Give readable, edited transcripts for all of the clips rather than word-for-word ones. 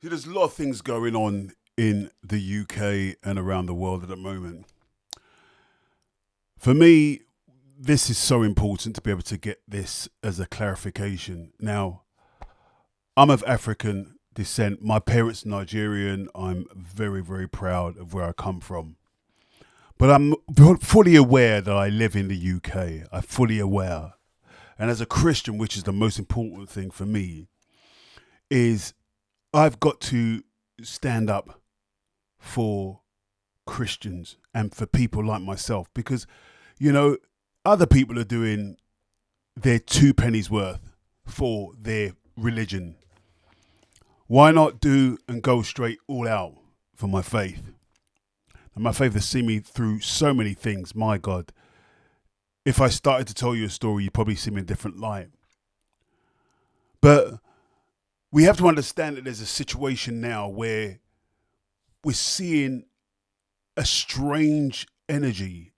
See, there's a lot of things going on in the UK and around the world at the moment. For me, this is so important to be able to get this as a clarification. Now, I'm of African descent. My parents are Nigerian. I'm very, very proud of where I come from. But I'm fully aware that I live in the UK. I'm fully aware. And as a Christian, which is the most important thing for me, is I've got to stand up for Christians and for people like myself because, you know, other people are doing their two pennies worth for their religion. Why not do and go straight all out for my faith? And my faith has seen me through so many things. My God, if I started to tell you a story, you'd probably see me in a different light. But we have to understand that there's a situation now where we're seeing a strange energy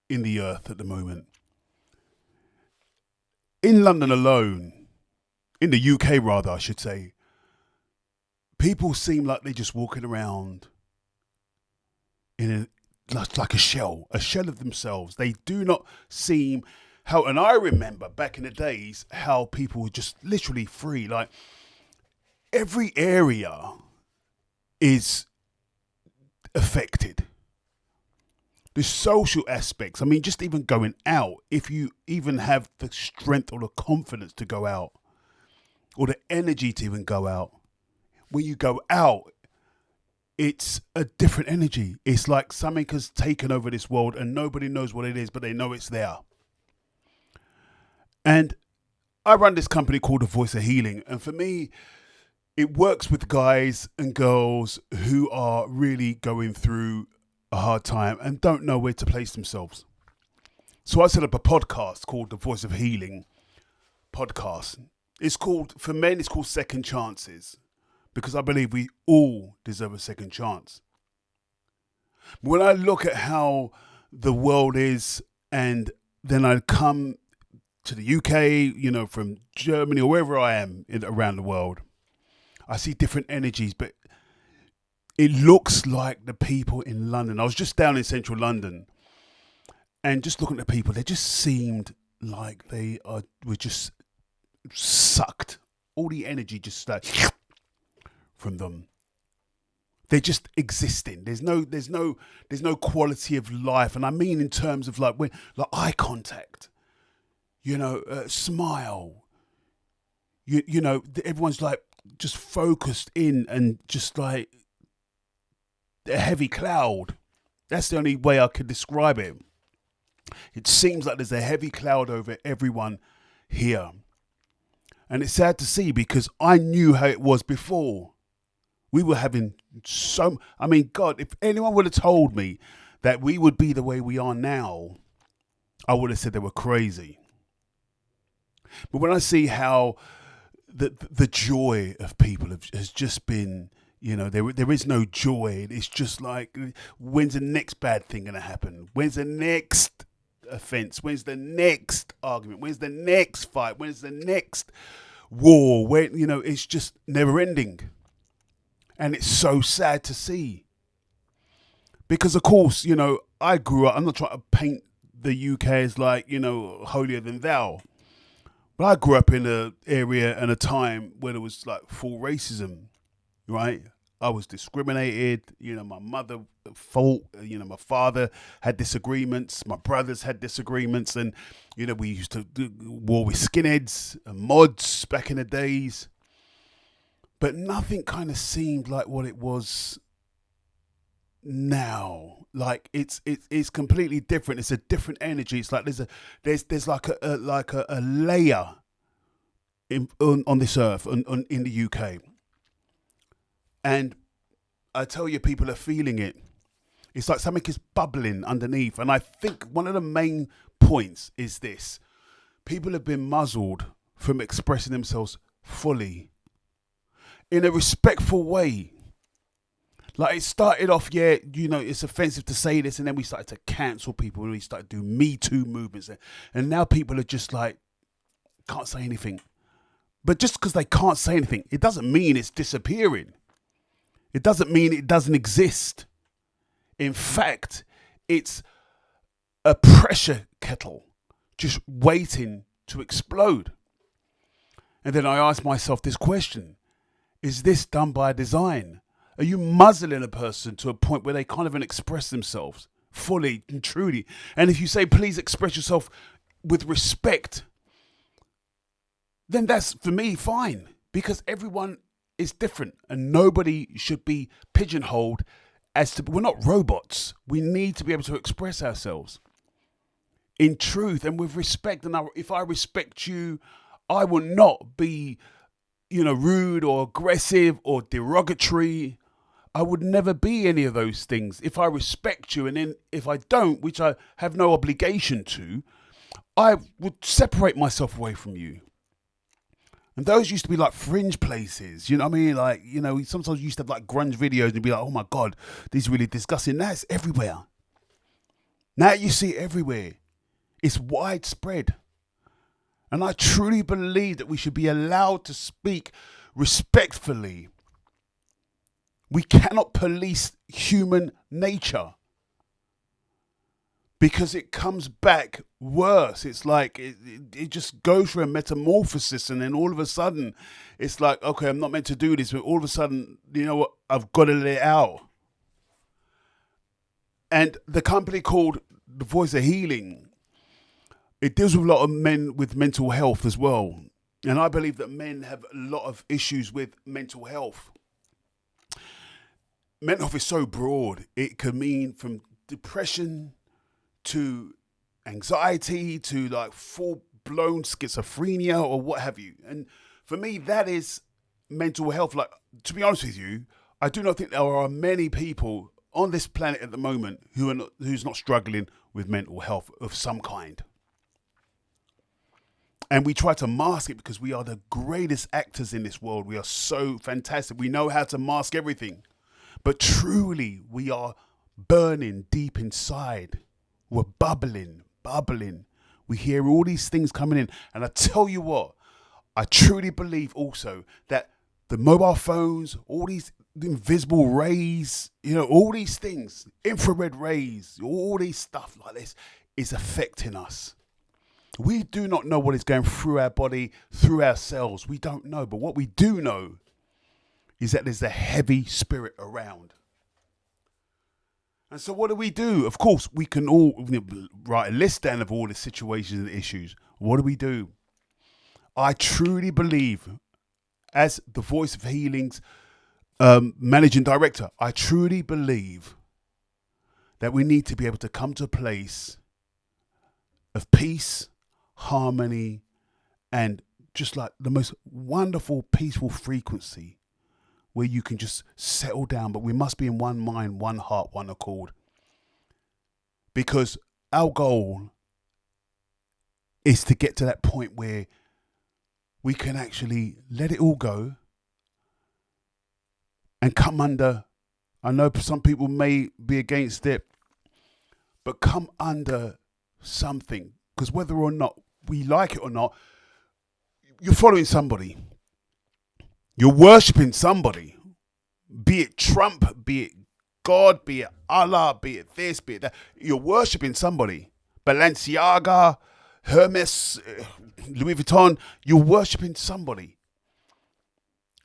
in the earth at the moment. In London alone, in the UK rather, I should say, people seem like they're just walking around in like a shell of themselves. They do not seem how, and I remember back in the days how people were just literally free. Like every area is affected. The social aspects, I mean, just even going out, if you even have the strength or the confidence to go out or the energy to even go out, when you go out, it's a different energy. It's like something has taken over this world and nobody knows what it is, but they know it's there. And I run this company called the Voice of Healing. And for me, it works with guys and girls who are really going through a hard time and don't know where to place themselves. So I set up a podcast called the Voice of Healing podcast. It's called, for men, it's called Second Chances, because I believe we all deserve a second chance. When I look at how the world is, and then I come to the UK, you know, from Germany or wherever I am around the world, I see different energies, but it looks like the people in London. I was just down in central London and just looking at the people, they just seemed like were just sucked. All the energy just like from them. They're just existing. There's no quality of life, and I mean in terms of like eye contact. You know, smile. You know, everyone's like just focused in and just like a heavy cloud. That's the only way I could describe it. It seems like there's a heavy cloud over everyone here. And it's sad to see because I knew how it was before. We were having I mean, God, if anyone would have told me that we would be the way we are now, I would have said they were crazy. But when I see how the joy of people has just been, you know, there is no joy. It's just like, when's the next bad thing going to happen? When's the next offense? When's the next argument? When's the next fight? When's the next war? When, you know, it's just never ending. And it's so sad to see. Because, of course, you know, I grew up, I'm not trying to paint the UK as like, you know, holier than thou. But I grew up in an area and a time where there was like full racism, right? I was discriminated, you know, my mother fought, you know, my father had disagreements, my brothers had disagreements, and, you know, we used to do war with skinheads and mods back in the days. But nothing kind of seemed like what it was now. Like it's completely different. It's a different energy. It's like there's like a layer on this earth in the UK. And I tell you, people are feeling it. It's like something is bubbling underneath. And I think one of the main points is this. People have been muzzled from expressing themselves fully in a respectful way. Like it started off, yeah, you know, it's offensive to say this, and then we started to cancel people and we started doing Me Too movements. And now people are just like, can't say anything. But just because they can't say anything, it doesn't mean it's disappearing. It doesn't mean it doesn't exist. In fact, it's a pressure kettle just waiting to explode. And then I ask myself this question: is this done by design? Are you muzzling a person to a point where they can't even express themselves fully and truly? And if you say, please express yourself with respect, then that's, for me, fine. Because everyone is different and nobody should be pigeonholed as to, we're not robots. We need to be able to express ourselves in truth and with respect. And if I respect you, I will not be, rude or aggressive or derogatory. I would never be any of those things if I respect you. And then if I don't, which I have no obligation to, I would separate myself away from you. And those used to be like fringe places, you know what I mean? Like, sometimes you used to have like grunge videos and be like, oh my God, this is really disgusting. Now it's everywhere. Now you see it everywhere. It's widespread. And I truly believe that we should be allowed to speak respectfully. We cannot police human nature because it comes back worse. It's like it just goes through a metamorphosis, and then all of a sudden it's like, okay, I'm not meant to do this, but all of a sudden, you know what, I've got to let it out. And the company called The Voice of Healing, it deals with a lot of men with mental health as well. And I believe that men have a lot of issues with mental health. Mental health is so broad. It can mean from depression to anxiety to like full-blown schizophrenia or what have you. And for me, that is mental health. Like, to be honest with you, I do not think there are many people on this planet at the moment who's not struggling with mental health of some kind. And we try to mask it because we are the greatest actors in this world. We are so fantastic. We know how to mask everything. But truly, we are burning deep inside. We're bubbling. We hear all these things coming in. And I tell you what, I truly believe also that the mobile phones, all these invisible rays, all these things, infrared rays, all these stuff like this is affecting us. We do not know what is going through our body, through our cells. We don't know. But what we do know is that there's a heavy spirit around. And so what do? Of course, we can all write a list down of all the situations and issues. What do? I truly believe, as the Voice of Healing's managing director, I truly believe that we need to be able to come to a place of peace, harmony, and just like the most wonderful, peaceful frequency where you can just settle down. But we must be in one mind, one heart, one accord. Because our goal is to get to that point where we can actually let it all go and come under, I know some people may be against it, but come under something. Because whether or not we like it or not, you're following somebody. You're worshipping somebody. Be it Trump, be it God, be it Allah, be it this, be it that. You're worshipping somebody. Balenciaga, Hermes, Louis Vuitton. You're worshipping somebody.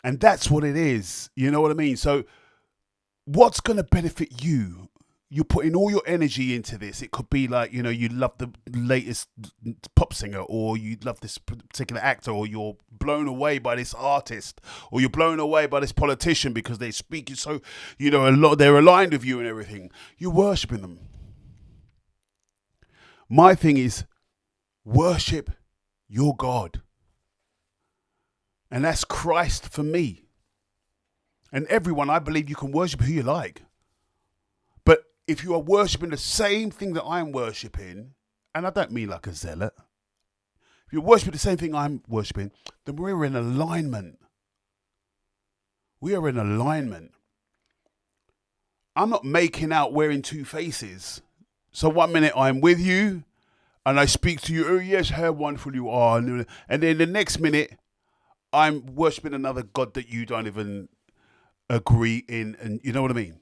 And that's what it is. You know what I mean? So what's going to benefit you? You're putting all your energy into this. It could be like, you love the latest pop singer, or you love this particular actor, or you're blown away by this artist, or you're blown away by this politician because they speak so, a lot, they're aligned with you and everything. You're worshipping them. My thing is, worship your God. And that's Christ for me. And everyone, I believe you can worship who you like. But if you are worshipping the same thing that I'm worshipping, and I don't mean like a zealot, if you're worshipping the same thing I'm worshipping, then we're in alignment. We are in alignment. I'm not making out wearing two faces. So one minute I'm with you and I speak to you, oh yes, how wonderful you are. And then the next minute I'm worshipping another God that you don't even agree in, and you know what I mean?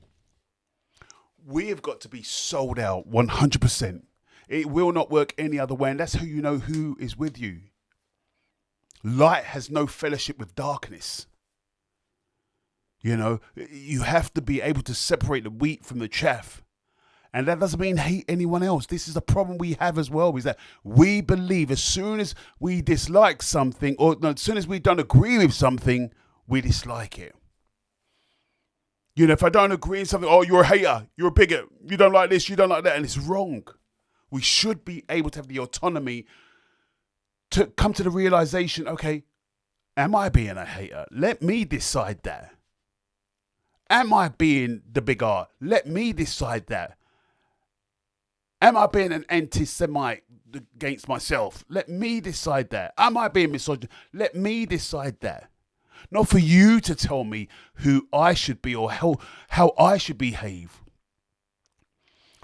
We have got to be sold out 100%. It will not work any other way, and that's how you know who is with you. Light has no fellowship with darkness. You know, you have to be able to separate the wheat from the chaff. And that doesn't mean hate anyone else. This is a problem we have as well, is that we believe as soon as we dislike something, or no, as soon as we don't agree with something, we dislike it. You know, if I don't agree with something, oh, you're a hater, you're a bigot, you don't like this, you don't like that, and it's wrong. We should be able to have the autonomy to come to the realization, okay, am I being a hater? Let me decide that. Am I being the big R? Let me decide that. Am I being an anti-Semite against myself? Let me decide that. Am I being misogynist? Let me decide that. Not for you to tell me who I should be or how I should behave.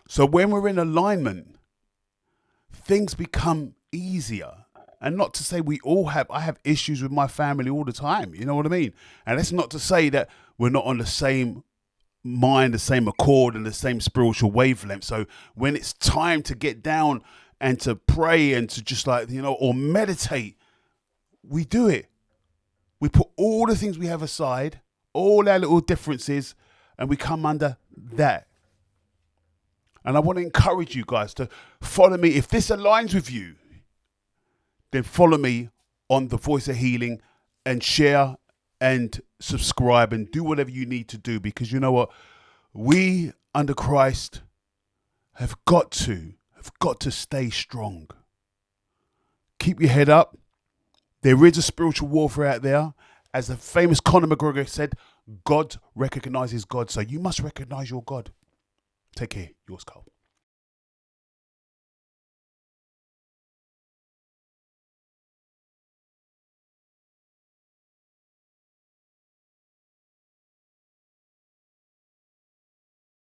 So when we're in alignment, things become easier. And not to say I have issues with my family all the time. You know what I mean? And that's not to say that we're not on the same mind, the same accord, and the same spiritual wavelength. So when it's time to get down and to pray and to just or meditate, we do it. We put all the things we have aside, all our little differences, and we come under that. And I want to encourage you guys to follow me. If this aligns with you, then follow me on The Voice of Healing and share and subscribe and do whatever you need to do, because you know what? We under Christ have got to stay strong. Keep your head up. There is a spiritual warfare out there. As the famous Conor McGregor said, God recognizes God. So you must recognize your God. Take care. Yours, Carl.